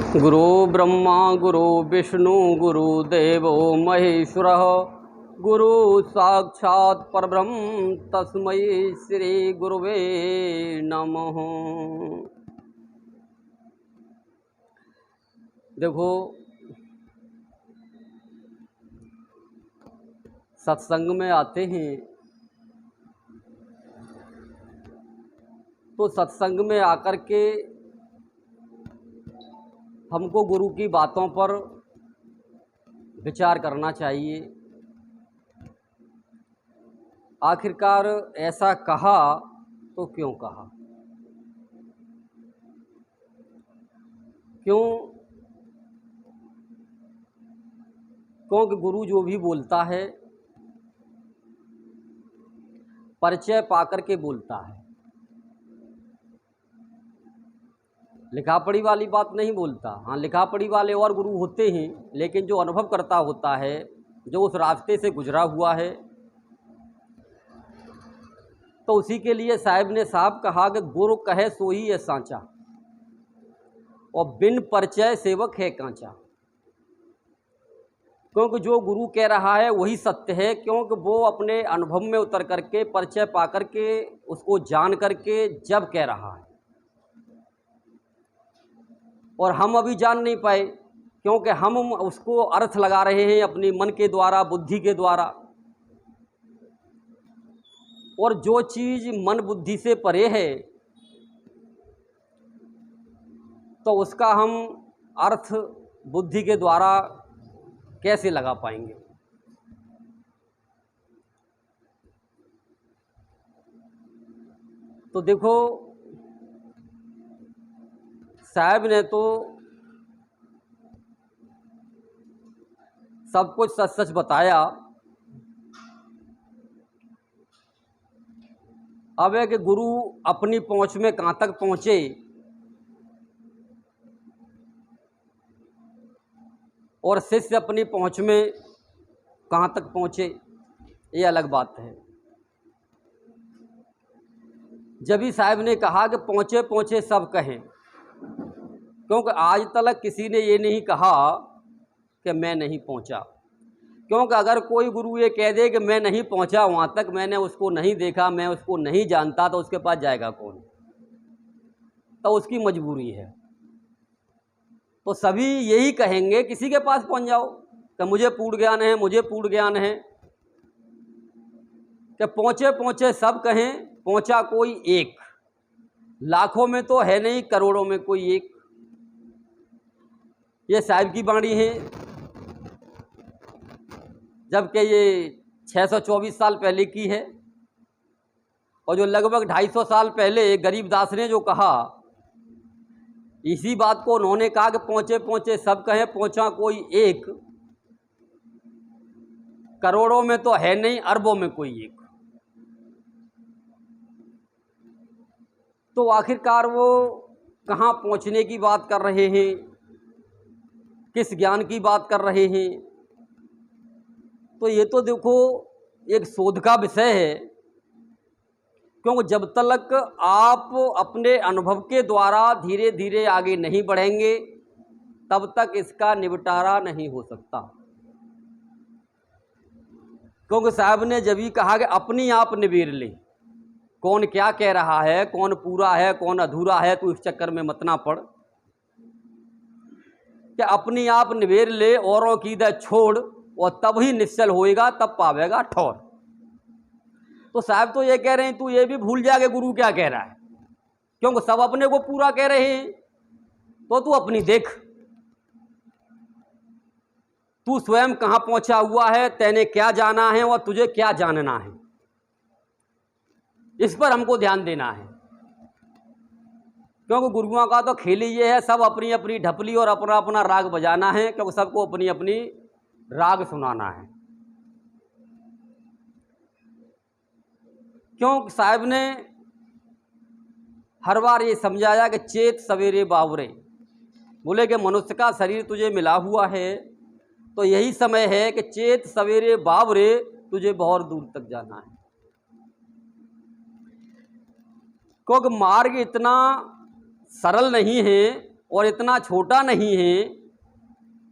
गुरु ब्रह्मा गुरु विष्णु गुरुदेवो महेश्वरः गुरु साक्षात् परब्रह्म तस्मै श्री गुरुवे नमः। देखो, सत्संग में आते हैं तो सत्संग में आकर के हमको गुरु की बातों पर विचार करना चाहिए। आखिरकार ऐसा कहा तो क्यों कहा, क्योंकि गुरु जो भी बोलता है परिचय पाकर के बोलता है, लिखा पढ़ी वाली बात नहीं बोलता। हाँ, लिखा पढ़ी वाले और गुरु होते हैं, लेकिन जो अनुभव करता होता है, जो उस रास्ते से गुजरा हुआ है, तो उसी के लिए साहब ने साफ कहा कि गुरु कहे सोही है सांचा और बिन परिचय सेवक है कांचा। क्योंकि जो गुरु कह रहा है वही सत्य है, क्योंकि वो अपने अनुभव में उतर करके परिचय पा करके उसको जान करके जब कह रहा है, और हम अभी जान नहीं पाए क्योंकि हम उसको अर्थ लगा रहे हैं अपनी मन के द्वारा, बुद्धि के द्वारा। और जो चीज़ मन बुद्धि से परे है तो उसका हम अर्थ बुद्धि के द्वारा कैसे लगा पाएंगे। तो देखो, साहब ने तो सब कुछ सच सच बताया। अब है कि गुरु अपनी पहुंच में कहाँ तक पहुंचे और शिष्य अपनी पहुंच में कहाँ तक पहुंचे, ये अलग बात है। जब ही साहब ने कहा कि पहुंचे पहुंचे सब कहें, क्योंकि आज तक किसी ने ये नहीं कहा कि मैं नहीं पहुंचा। क्योंकि अगर कोई गुरु ये कह दे कि मैं नहीं पहुंचा वहाँ तक, मैंने उसको नहीं देखा, मैं उसको नहीं जानता, तो उसके पास जाएगा कौन? तो उसकी मजबूरी है। तो सभी यही कहेंगे किसी के पास पहुंच जाओ कि मुझे पूर्ण ज्ञान है, मुझे पूर्ण ज्ञान है। कि पहुंचे पहुंचे सब कहें, पहुंचा कोई एक। लाखों में तो है नहीं, करोड़ों में कोई एक। ये साहिब की बाणी है, जबकि ये 624 साल पहले की है। और जो लगभग 250 साल पहले गरीबदास ने जो कहा, इसी बात को उन्होंने कहा कि पहुंचे पहुंचे सब कहें, पहुंचा कोई एक। करोड़ों में तो है नहीं, अरबों में कोई एक। तो आखिरकार वो कहाँ पहुंचने की बात कर रहे हैं, किस ज्ञान की बात कर रहे हैं? तो ये तो देखो एक शोध का विषय है। क्योंकि जब तक आप अपने अनुभव के द्वारा धीरे धीरे आगे नहीं बढ़ेंगे, तब तक इसका निपटारा नहीं हो सकता। क्योंकि साहब ने जब ही कहा कि अपनी आप निबेर ले, कौन क्या कह रहा है, कौन पूरा है, कौन अधूरा है, तो इस चक्कर में मत ना पड़। कि अपनी आप निबेर ले, औरों की दे छोड़, और तब ही निश्चल होएगा, तब पावेगा ठौर। तो साहब तो ये कह रहे हैं तू ये भी भूल जा कि गुरु क्या कह रहा है, क्योंकि सब अपने को पूरा कह रहे हैं। तो तू अपनी देख, तू स्वयं कहाँ पहुंचा हुआ है, तैने क्या जाना है और तुझे क्या जानना है, इस पर हमको ध्यान देना है। क्योंकि गुरुओं का तो खेल ही ये है, सब अपनी अपनी ढपली और अपना अपना राग बजाना है, क्योंकि सबको अपनी अपनी राग सुनाना है। क्यों साहब ने हर बार ये समझाया कि चेत सवेरे बावरे, बोले कि मनुष्य का शरीर तुझे मिला हुआ है, तो यही समय है कि चेत सवेरे बावरे, तुझे बहुत दूर तक जाना है। क्योंकि मार्ग इतना सरल नहीं है और इतना छोटा नहीं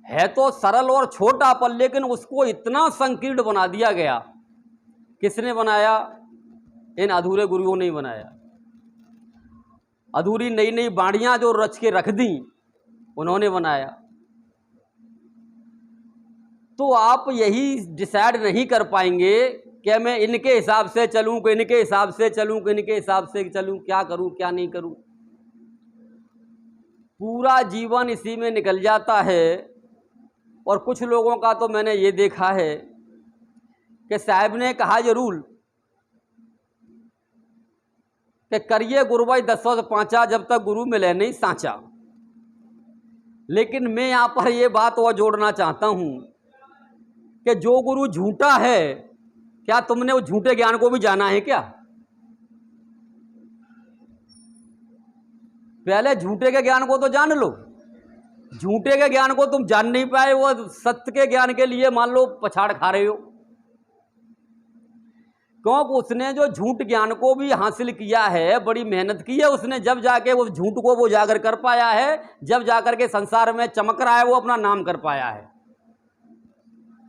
है तो सरल और छोटा, पर लेकिन उसको इतना संकीर्ण बना दिया गया। किसने बनाया? इन अधूरे गुरुओं ने ही बनाया। अधूरी नई नई बाणियां जो रच के रख दी, उन्होंने बनाया। तो आप यही डिसाइड नहीं कर पाएंगे कि मैं इनके हिसाब से चलूं कि इनके हिसाब से चलूं कि इनके हिसाब से चलूं, क्या करूं क्या नहीं करूं। पूरा जीवन इसी में निकल जाता है। और कुछ लोगों का तो मैंने ये देखा है कि साहब ने कहा ये रूल कि करिए गुरु भाई 10 पांचा, जब तक गुरु मिले नहीं सांचा। लेकिन मैं यहां पर यह बात और जोड़ना चाहता हूं कि जो गुरु झूठा है, क्या तुमने उस झूठे ज्ञान को भी जाना है क्या? पहले झूठे के ज्ञान को तो जान लो। झूठे के ज्ञान को तुम जान नहीं पाए, वो सत्य के ज्ञान के लिए मान लो पछाड़ खा रहे हो। क्योंकि उसने जो झूठ ज्ञान को भी हासिल किया है, बड़ी मेहनत की है उसने, जब जाके वो झूठ को वो जागर कर पाया है, जब जाकर के संसार में चमक रहा है, वो अपना नाम कर पाया है।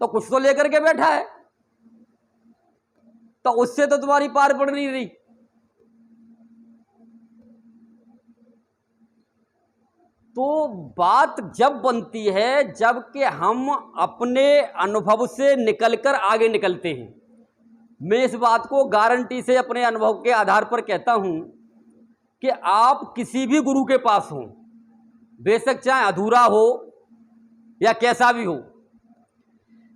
तो कुछ तो लेकर के बैठा है, तो उससे तो तुम्हारी पार पड़ नहीं रही। तो बात जब बनती है जबकि हम अपने अनुभव से निकलकर आगे निकलते हैं। मैं इस बात को गारंटी से अपने अनुभव के आधार पर कहता हूं कि आप किसी भी गुरु के पास हो, बेशक चाहे अधूरा हो या कैसा भी हो,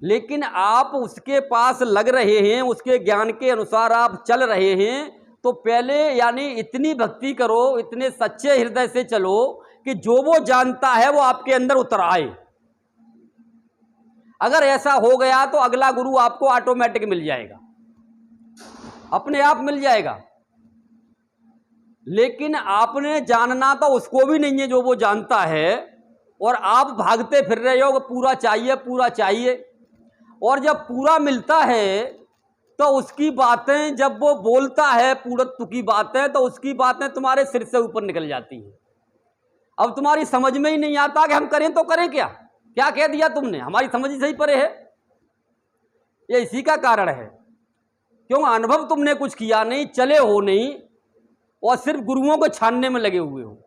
लेकिन आप उसके पास लग रहे हैं, उसके ज्ञान के अनुसार आप चल रहे हैं, तो पहले यानी इतनी भक्ति करो, इतने सच्चे हृदय से चलो कि जो वो जानता है वो आपके अंदर उतर आए। अगर ऐसा हो गया तो अगला गुरु आपको ऑटोमेटिक मिल जाएगा, अपने आप मिल जाएगा। लेकिन आपने जानना तो उसको भी नहीं है जो वो जानता है, और आप भागते फिर रहे हो कि पूरा चाहिए पूरा चाहिए। और जब पूरा मिलता है तो उसकी बातें, जब वो बोलता है पूर्णत्व की बातें, तो उसकी बातें तुम्हारे सिर से ऊपर निकल जाती हैं। अब तुम्हारी समझ में ही नहीं आता कि हम करें तो करें क्या, क्या कह दिया तुमने, हमारी समझ ही सही परे है। ये इसी का कारण है, क्यों? अनुभव तुमने कुछ किया नहीं, चले हो नहीं, और सिर्फ गुरुओं को छानने में लगे हुए हो।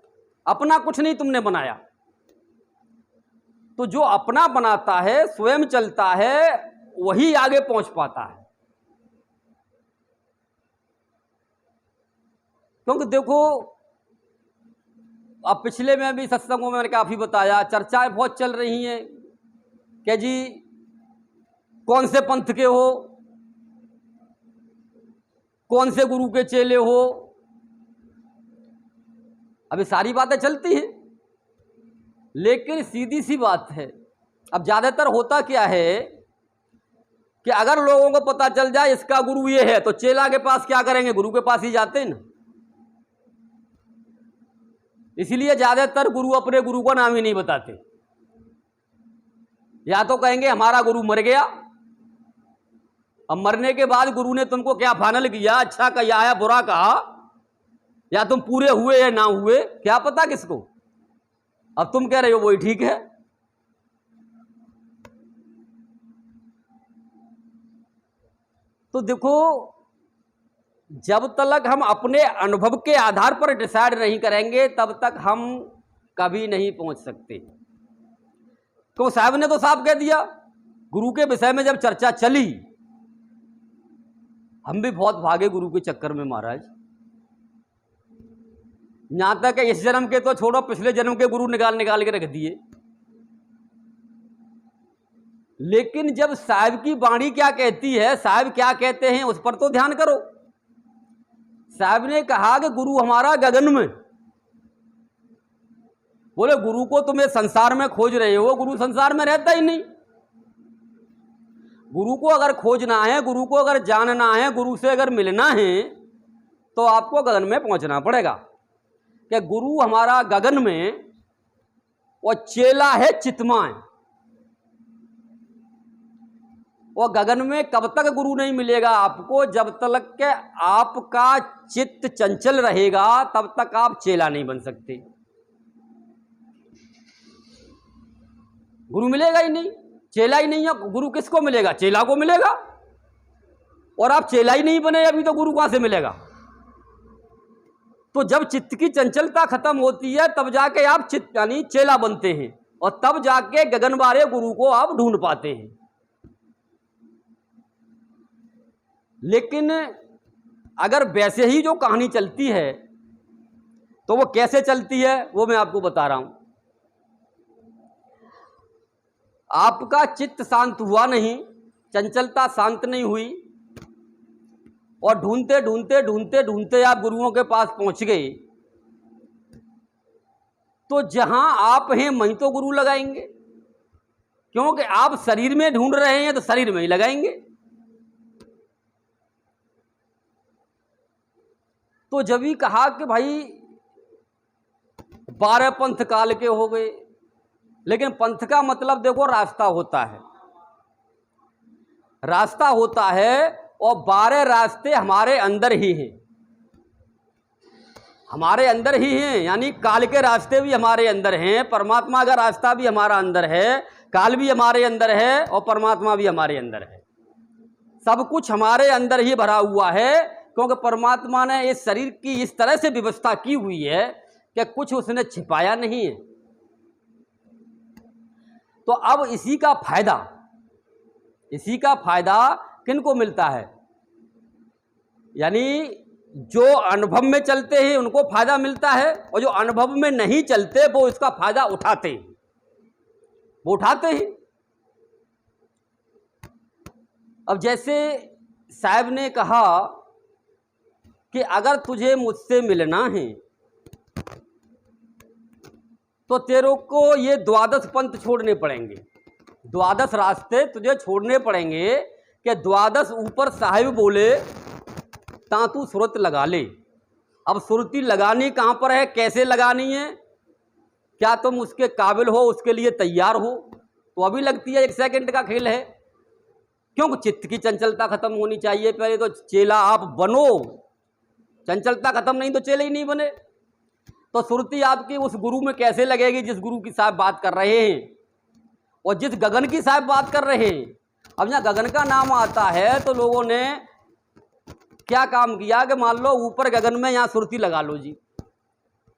अपना कुछ नहीं तुमने बनाया। तो जो अपना बनाता है, स्वयं चलता है, वही आगे पहुंच पाता है। क्योंकि देखो, अब पिछले में भी सत्संगों में मैंने काफी बताया, चर्चाएं बहुत चल रही हैं कि जी कौन से पंथ के हो, कौन से गुरु के चेले हो। अभी सारी बातें चलती हैं, लेकिन सीधी सी बात है, अब ज्यादातर होता क्या है कि अगर लोगों को पता चल जाए इसका गुरु ये है, तो चेला के पास क्या करेंगे, गुरु के पास ही जाते हैं ना। इसलिए ज्यादातर गुरु अपने गुरु का नाम ही नहीं बताते। या तो कहेंगे हमारा गुरु मर गया, अब मरने के बाद गुरु ने तुमको क्या फाइनल किया, अच्छा कहा या बुरा कहा, या तुम पूरे हुए या ना हुए, क्या पता किसको। अब तुम कह रहे हो वही ठीक है। तो देखो, जब तक हम अपने अनुभव के आधार पर डिसाइड नहीं करेंगे, तब तक हम कभी नहीं पहुंच सकते। तो साहब ने तो साफ कह दिया, गुरु के विषय में जब चर्चा चली, हम भी बहुत भागे गुरु के चक्कर में महाराज। यहां तक इस जन्म के तो छोड़ो, पिछले जन्म के गुरु निकाल निकाल के रख दिए। लेकिन जब साहब की वाणी क्या कहती है, साहब क्या कहते हैं, उस पर तो ध्यान करो। साहब ने कहा कि गुरु हमारा गगन में। बोले गुरु को तुम्हें संसार में खोज रहे हो, गुरु संसार में रहता ही नहीं। गुरु को अगर खोजना है, गुरु को अगर जानना है, गुरु से अगर मिलना है, तो आपको गगन में पहुंचना पड़ेगा। कि गुरु हमारा गगन में और चेला है चितमाएं। और गगन में कब तक गुरु नहीं मिलेगा आपको, जब तक के आपका चित्त चंचल रहेगा, तब तक आप चेला नहीं बन सकते। गुरु मिलेगा ही नहीं, चेला ही नहीं है। गुरु किसको मिलेगा? चेला को मिलेगा। और आप चेला ही नहीं बने अभी तो गुरु कहां से मिलेगा? तो जब चित्त की चंचलता खत्म होती है तब जाके आप चित्त यानी चेला बनते हैं, और तब जाके गगनबारे गुरु को आप ढूंढ पाते हैं। लेकिन अगर वैसे ही जो कहानी चलती है तो वो कैसे चलती है वो मैं आपको बता रहा हूं। आपका चित्त शांत हुआ नहीं, चंचलता शांत नहीं हुई, और ढूंढते ढूंढते ढूंढते ढूंढते आप गुरुओं के पास पहुंच गए, तो जहां आप हैं वहीं तो गुरु लगाएंगे, क्योंकि आप शरीर में ढूंढ रहे हैं तो शरीर में ही लगाएंगे। तो जब ही कहा कि भाई 12 पंथ काल के हो गए, लेकिन पंथ का मतलब देखो रास्ता होता है, रास्ता होता है, और 12 रास्ते हमारे अंदर ही हैं, हमारे अंदर ही हैं। यानी काल के रास्ते भी हमारे अंदर हैं, परमात्मा का रास्ता भी हमारा अंदर है, काल भी हमारे अंदर है, और परमात्मा भी हमारे अंदर है। सब कुछ हमारे अंदर ही भरा हुआ है, क्योंकि परमात्मा ने इस शरीर की इस तरह से व्यवस्था की हुई है कि कुछ उसने छिपाया नहीं है। तो अब इसी का फायदा किनको मिलता है? यानी जो अनुभव में चलते हैं उनको फायदा मिलता है, और जो अनुभव में नहीं चलते वो इसका फायदा उठाते हैं, वो उठाते हैं। अब जैसे साहब ने कहा कि अगर तुझे मुझसे मिलना है तो तेरे को ये 12 पंथ छोड़ने पड़ेंगे, 12 रास्ते तुझे छोड़ने पड़ेंगे। कि 12 ऊपर साहिब बोले ता तू सुरत लगा ले। अब सुरती लगानी कहाँ पर है, कैसे लगानी है, क्या तुम उसके काबिल हो, उसके लिए तैयार हो? तो अभी लगती है 1 सेकंड का खेल है, क्योंकि चित्त की चंचलता खत्म होनी चाहिए। पहले तो चेला आप बनो, चंचलता खत्म नहीं तो चेले ही नहीं बने। तो सुरती आपकी उस गुरु में कैसे लगेगी जिस गुरु की साहब बात कर रहे हैं, और जिस गगन की साहब बात कर रहे हैं। अब यहाँ गगन का नाम आता है तो लोगों ने क्या काम किया कि मान लो ऊपर गगन में यहाँ सुरती लगा लो जी।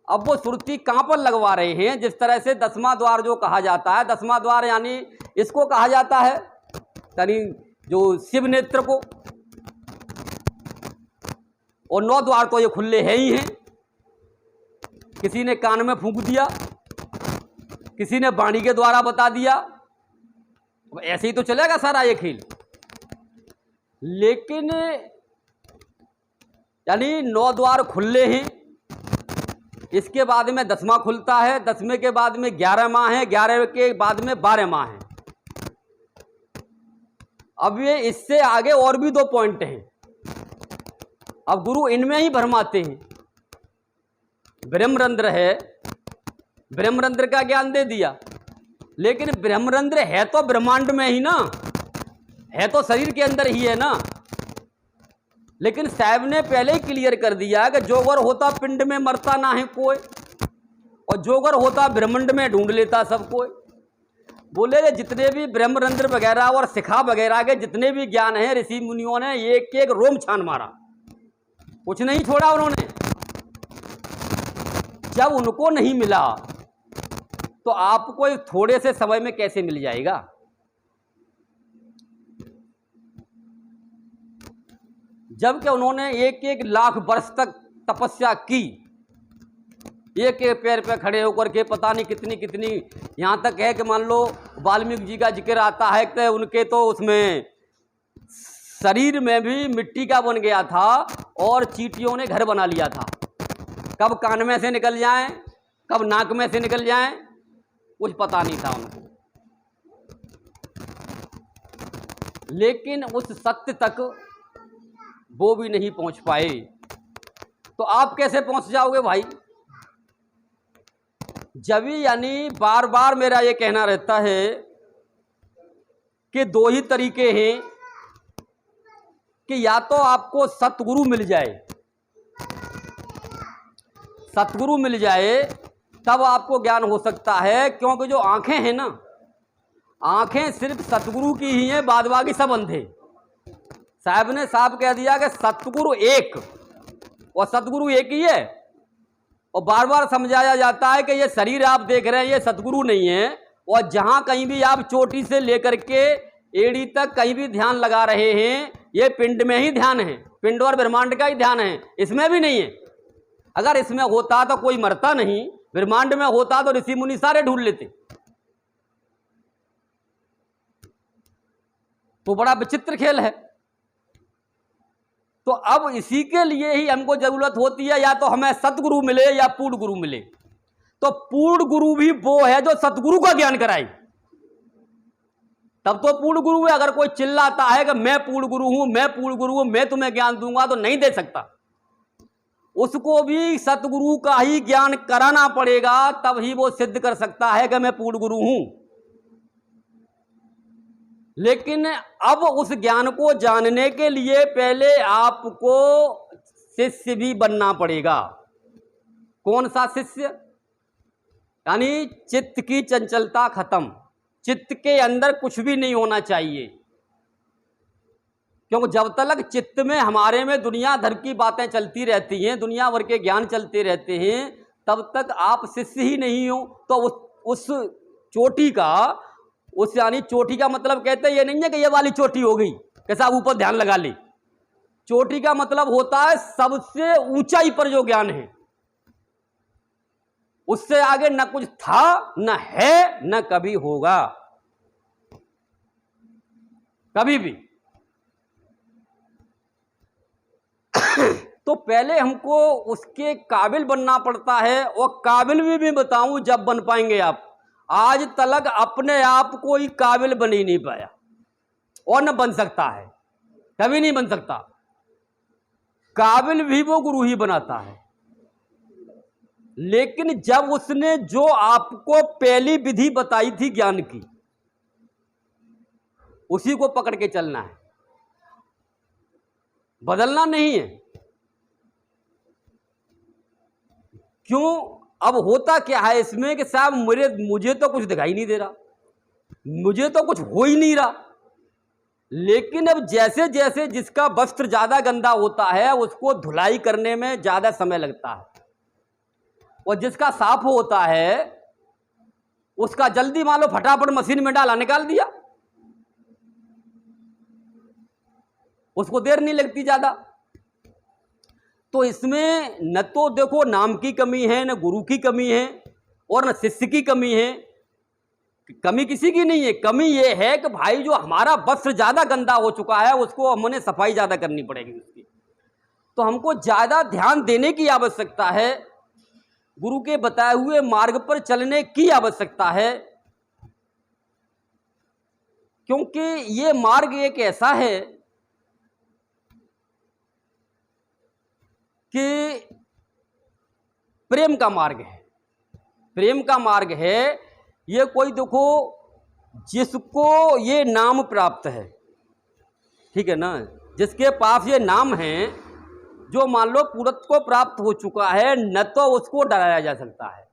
अब वो सुरती कहाँ पर लगवा रहे हैं? जिस तरह से 10वां द्वार जो कहा जाता है, 10वां द्वार यानी इसको कहा जाता है यानी जो शिव नेत्र को, और 9 द्वार तो ये खुले हैं ही हैं। किसी ने कान में फूंक दिया, किसी ने वाणी के द्वारा बता दिया, ऐसे ही तो चलेगा सारा ये खेल। लेकिन यानी 9 द्वार खुले हैं, इसके बाद में 10वां खुलता है, 10वें के बाद में 11 माह है, 11 के बाद में 12 माह है। अब ये इससे आगे और भी 2 पॉइंट हैं, अब गुरु इनमें ही भरमाते हैं। ब्रह्मरंध्र है, ब्रह्मरंध्र का ज्ञान दे दिया, लेकिन ब्रह्मरंध्र है तो ब्रह्मांड में ही ना, है तो शरीर के अंदर ही है ना। लेकिन साहब ने पहले ही क्लियर कर दिया कि जोगर होता पिंड में मरता ना है कोई, और जोगर होता ब्रह्मांड में ढूंढ लेता सब कोई। बोले जितने भी ब्रह्मरंध्र वगैरह और शिखा वगैरह के जितने भी ज्ञान है, ऋषि मुनियों ने एक एक रोम छान मारा, कुछ नहीं छोड़ा उन्होंने। जब उनको नहीं मिला तो आपको थोड़े से समय में कैसे मिल जाएगा? जबकि उन्होंने 1-1 लाख वर्ष तक तपस्या की, एक एक पैर पे खड़े होकर के, पता नहीं कितनी कितनी, यहाँ तक है कि मान लो वाल्मीकि जी का जिक्र आता है कि उनके तो उसमें शरीर में भी मिट्टी का बन गया था और चींटियों ने घर बना लिया था। कब कान में से निकल जाएं, कब नाक में से निकल जाएं, कुछ पता नहीं था उनको। लेकिन उस सत्य तक वो भी नहीं पहुंच पाए, तो आप कैसे पहुंच जाओगे भाई? जब यानी बार बार मेरा ये कहना रहता है कि 2 ही तरीके हैं कि या तो आपको सतगुरु मिल जाए, सतगुरु मिल जाए तब आपको ज्ञान हो सकता है। क्योंकि जो आंखें हैं ना, आंखें सिर्फ सतगुरु की ही हैं, बाद बाकी सब अंधे। साहब ने साफ कह दिया कि सतगुरु एक, और सतगुरु एक ही है। और बार बार समझाया जाता है कि ये शरीर आप देख रहे हैं ये सतगुरु नहीं है, और जहां कहीं भी आप चोटी से लेकर के एड़ी तक कहीं भी ध्यान लगा रहे हैं, ये पिंड में ही ध्यान है, पिंड और ब्रह्मांड का ही ध्यान है, इसमें भी नहीं है। अगर इसमें होता तो कोई मरता नहीं, ब्रह्मांड में होता तो ऋषि मुनि सारे ढूंढ लेते। तो बड़ा विचित्र खेल है। तो अब इसी के लिए ही हमको जरूरत होती है, या तो हमें सतगुरु मिले या पूर्ण गुरु मिले। तो पूर्ण गुरु भी वो है जो सतगुरु का ज्ञान कराए, तब तो पूर्ण गुरु है। अगर कोई चिल्लाता है कि मैं पूर्ण गुरु हूं, मैं पूर्ण गुरु हूं, मैं तुम्हें ज्ञान दूंगा, तो नहीं दे सकता। उसको भी सतगुरु का ही ज्ञान कराना पड़ेगा, तब ही वो सिद्ध कर सकता है कि मैं पूर्ण गुरु हूं। लेकिन अब उस ज्ञान को जानने के लिए पहले आपको शिष्य भी बनना पड़ेगा। कौन सा शिष्य? यानी चित्त की चंचलता खत्म, चित्त के अंदर कुछ भी नहीं होना चाहिए। क्योंकि जब तक चित्त में हमारे में दुनिया भर की बातें चलती रहती हैं, दुनिया भर के ज्ञान चलते रहते हैं, तब तक आप शिष्य ही नहीं हो। तो उस चोटी का, उस यानी चोटी का मतलब कहते हैं ये नहीं है कि ये वाली चोटी हो गई कैसा आप ऊपर ध्यान लगा ले। चोटी का मतलब होता है सबसे ऊंचाई पर जो ज्ञान है, उससे आगे न कुछ था, न है, न कभी होगा, कभी भी। तो पहले हमको उसके काबिल बनना पड़ता है, और काबिल भी बताऊं जब बन पाएंगे आप। आज तक अपने आप को ही काबिल बन ही नहीं पाया, और न बन सकता है, कभी नहीं बन सकता। काबिल भी वो गुरु ही बनाता है। लेकिन जब उसने जो आपको पहली विधि बताई थी ज्ञान की, उसी को पकड़ के चलना है, बदलना नहीं है। क्यों? अब होता क्या है इसमें कि साहब मुझे तो कुछ दिखाई नहीं दे रहा, मुझे तो कुछ हो ही नहीं रहा। लेकिन अब जैसे जैसे जिसका वस्त्र ज्यादा गंदा होता है उसको धुलाई करने में ज्यादा समय लगता है, और जिसका साफ होता है उसका जल्दी मान लो फटाफट मशीन में डाला निकाल दिया, उसको देर नहीं लगती ज्यादा। तो इसमें न तो देखो नाम की कमी है, न गुरु की कमी है, और न शिष्य की कमी है। कमी किसी की नहीं है, कमी यह है कि भाई जो हमारा वस्त्र ज्यादा गंदा हो चुका है उसको हमने सफाई ज्यादा करनी पड़ेगी उसकी। तो हमको ज्यादा ध्यान देने की आवश्यकता है, गुरु के बताए हुए मार्ग पर चलने की आवश्यकता है। क्योंकि ये मार्ग एक ऐसा है कि प्रेम का मार्ग है, प्रेम का मार्ग है। ये कोई देखो जिसको ये नाम प्राप्त है, ठीक है ना, जिसके पास ये नाम है, जो मान लो पूर्णत्व को प्राप्त हो चुका है, न तो उसको डराया जा सकता है।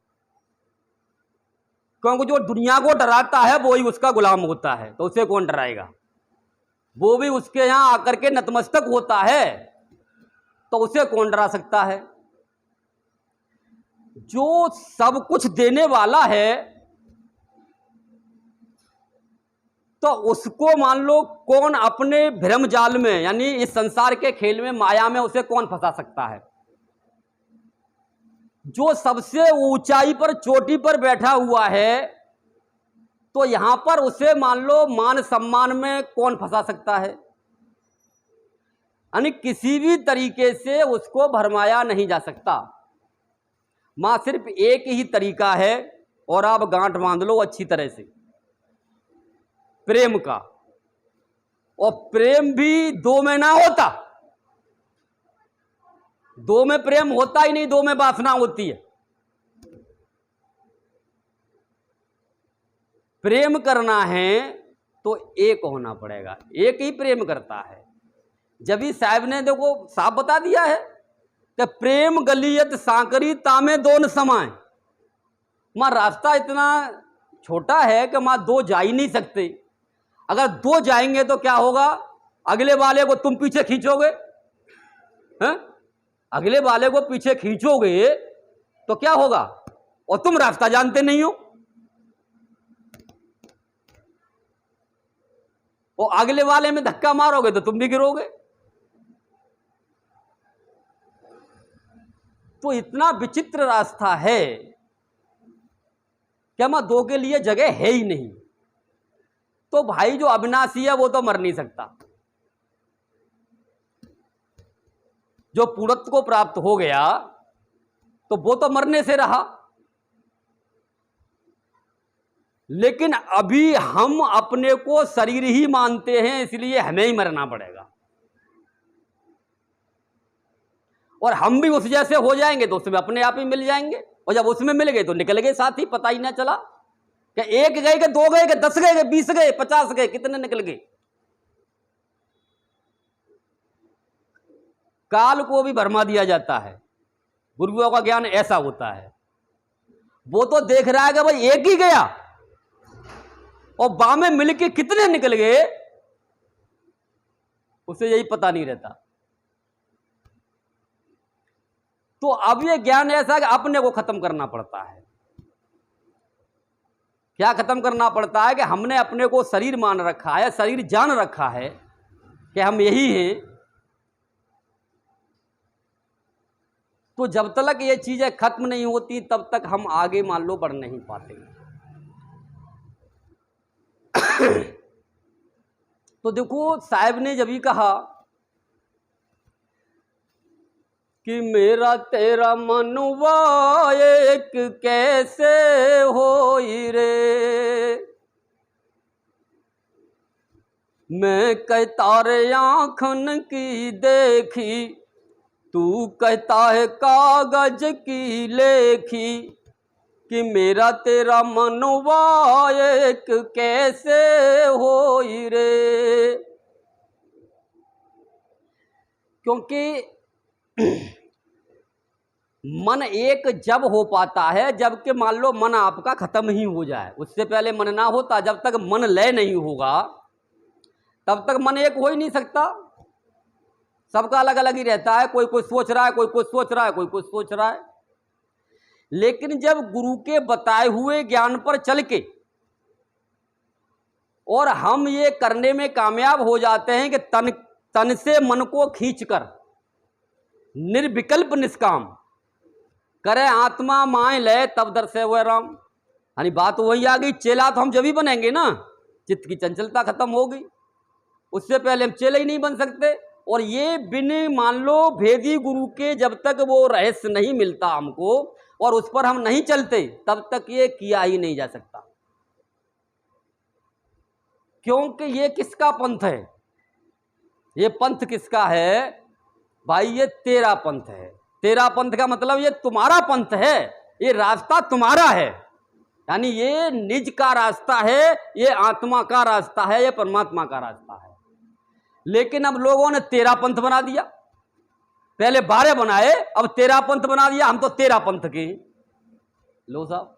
क्योंकि जो दुनिया को डराता है वो ही उसका गुलाम होता है, तो उसे कौन डराएगा? वो भी उसके यहां आकर के नतमस्तक होता है, तो उसे कौन डरा सकता है? जो सब कुछ देने वाला है, तो उसको मान लो कौन अपने भ्रम जाल में, यानी इस संसार के खेल में, माया में उसे कौन फंसा सकता है? जो सबसे ऊंचाई पर, चोटी पर बैठा हुआ है, तो यहां पर उसे मान लो मान सम्मान में कौन फंसा सकता है? यानी किसी भी तरीके से उसको भरमाया नहीं जा सकता। मां सिर्फ एक ही तरीका है, और आप गांठ बांध लो अच्छी तरह से, प्रेम का। और प्रेम भी दो में ना होता, दो में प्रेम होता ही नहीं, दो में वासना होती है। प्रेम करना है तो एक होना पड़ेगा, एक ही प्रेम करता है। जब ही साहब ने देखो साफ बता दिया है कि प्रेम गलियत सांकरी तामे दोन समाए। मां रास्ता इतना छोटा है कि वहां दो जा ही नहीं सकते। अगर दो जाएंगे तो क्या होगा, अगले वाले को तुम पीछे खींचोगे, हैं? अगले वाले को पीछे खींचोगे तो क्या होगा, और तुम रास्ता जानते नहीं हो, और अगले वाले में धक्का मारोगे तो तुम भी गिरोगे। तो इतना विचित्र रास्ता है कि वहां दो के लिए जगह है ही नहीं। तो भाई जो अविनाशी है वो तो मर नहीं सकता, जो पूर्णत्व को प्राप्त हो गया तो वो तो मरने से रहा। लेकिन अभी हम अपने को शरीर ही मानते हैं, इसलिए हमें ही मरना पड़ेगा, और हम भी उस जैसे हो जाएंगे तो उसमें अपने आप ही मिल जाएंगे, और जब उसमें मिल गए तो निकल गए साथ ही, पता ही ना चला कि एक गए कि दो गए कि 10 गए कि 20 गए 50 गए, कितने निकल गए। काल को भी भरमा दिया जाता है, गुरुओं का ज्ञान ऐसा होता है। वो तो देख रहा है कि भाई एक ही गया, और बामें मिलके कितने निकल गए उसे यही पता नहीं रहता। तो अब ये ज्ञान ऐसा कि अपने को खत्म करना पड़ता है। क्या खत्म करना पड़ता है कि हमने अपने को शरीर मान रखा है, शरीर जान रखा है कि हम यही हैं। तो जब तक ये चीजें खत्म नहीं होती तब तक हम आगे मान लो बढ़ नहीं पाते। तो देखो साहब ने जब ही कहा कि मेरा तेरा मनुआ एक कैसे होई रे, मैं कहता रे आँखन की देखी, तू कहता है कागज की लेखी, कि मेरा तेरा मनुआ एक कैसे होई रे। क्योंकि मन एक जब हो पाता है जबकि मान लो मन आपका खत्म ही हो जाए, उससे पहले मन ना होता। जब तक मन लय नहीं होगा तब तक मन एक हो ही नहीं सकता। सबका अलग अलग ही रहता है, कोई कुछ सोच रहा है, कोई कुछ सोच रहा है, कोई कुछ सोच रहा है। लेकिन जब गुरु के बताए हुए ज्ञान पर चल के और हम ये करने में कामयाब हो जाते हैं कि तन से मन को खींचकर निर्विकल्प निष्काम करे आत्मा माए ले तब दर्शे हुए राम। यानी बात वही आ गई, चेला तो हम जब ही बनेंगे ना, चित्त की चंचलता खत्म हो गई, उससे पहले हम चेले ही नहीं बन सकते। और ये बिन मान लो भेदी गुरु के जब तक वो रहस्य नहीं मिलता हमको और उस पर हम नहीं चलते तब तक ये किया ही नहीं जा सकता। क्योंकि ये किसका पंथ है, ये पंथ किसका है भाई, ये तेरा पंथ है। तेरा पंथ का मतलब ये तुम्हारा पंथ है, ये रास्ता तुम्हारा है, यानी ये निज का रास्ता है, ये आत्मा का रास्ता है, ये परमात्मा का रास्ता है। लेकिन अब लोगों ने तेरा पंथ बना दिया, पहले 12 बनाए अब तेरा पंथ बना दिया, हम तो तेरा पंथ के लो साहब।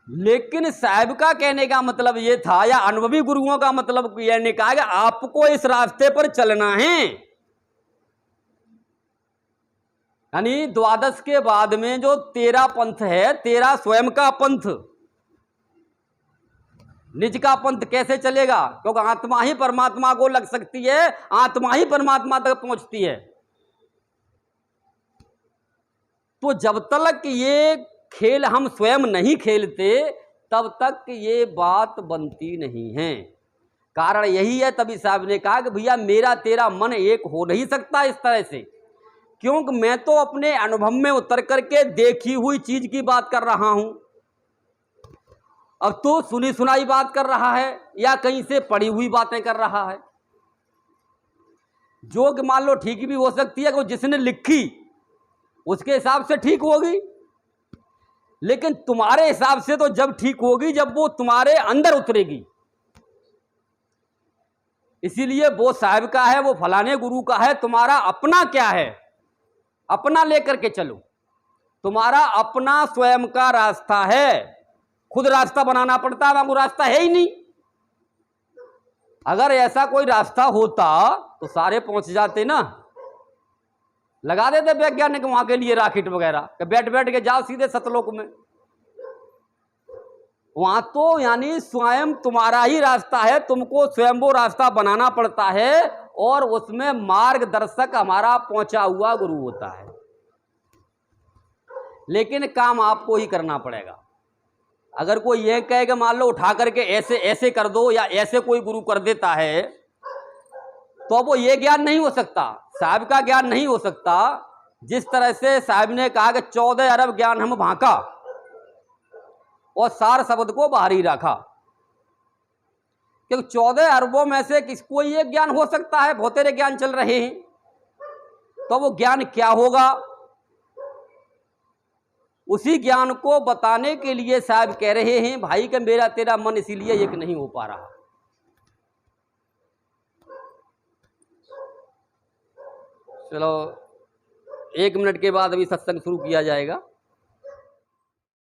लेकिन साहब का कहने का मतलब ये था, या अनुभवी गुरुओं का मतलब यह ने कहा कि आपको इस रास्ते पर चलना है। यानी द्वादश के बाद में जो तेरा पंथ है, तेरा स्वयं का पंथ, निज का पंथ कैसे चलेगा, क्योंकि आत्मा ही परमात्मा को लग सकती है, आत्मा ही परमात्मा तक पहुंचती है। तो जब तक ये खेल हम स्वयं नहीं खेलते तब तक ये बात बनती नहीं है। कारण यही है, तभी साहब ने कहा कि भैया मेरा तेरा मन एक हो नहीं सकता इस तरह से, क्योंकि मैं तो अपने अनुभव में उतर करके देखी हुई चीज की बात कर रहा हूं। अब तो सुनी सुनाई बात कर रहा है या कहीं से पढ़ी हुई बातें कर रहा है, जो कि मान लो ठीक भी हो सकती है कि जिसने लिखी उसके हिसाब से ठीक होगी, लेकिन तुम्हारे हिसाब से तो जब ठीक होगी जब वो तुम्हारे अंदर उतरेगी। इसीलिए वो साहब का है, वो फलाने गुरु का है, तुम्हारा अपना क्या है, अपना लेकर के चलो। तुम्हारा अपना स्वयं का रास्ता है, खुद रास्ता बनाना पड़ता है, वहां को रास्ता है ही नहीं। अगर ऐसा कोई रास्ता होता तो सारे पहुंच जाते ना, लगा देते वैज्ञानिक वहां के लिए रॉकेट वगैरह कि बैठ बैठ के जाओ सीधे सतलोक में। वहां तो यानी स्वयं तुम्हारा ही रास्ता है, तुमको स्वयं वो रास्ता बनाना पड़ता है, और उसमें मार्गदर्शक हमारा पहुंचा हुआ गुरु होता है। लेकिन काम आपको ही करना पड़ेगा। अगर कोई ये कहे कि मान लो उठा करके ऐसे ऐसे कर दो, या ऐसे कोई गुरु कर देता है, तो वो ये ज्ञान नहीं हो सकता, साहब का ज्ञान नहीं हो सकता। जिस तरह से साहब ने कहा कि 14 अरब ज्ञान हम भांका और सार शब्द को बाहर ही रखा, क्योंकि 14 अरबों में से किसको ये ज्ञान हो सकता है? बहुत सारे ज्ञान चल रहे हैं, तो वो ज्ञान क्या होगा? उसी ज्ञान को बताने के लिए साहब कह रहे हैं भाई कि मेरा तेरा मन इसीलिए एक नहीं हो पा रहा। चलो 1 मिनट के बाद अभी सत्संग शुरू किया जाएगा।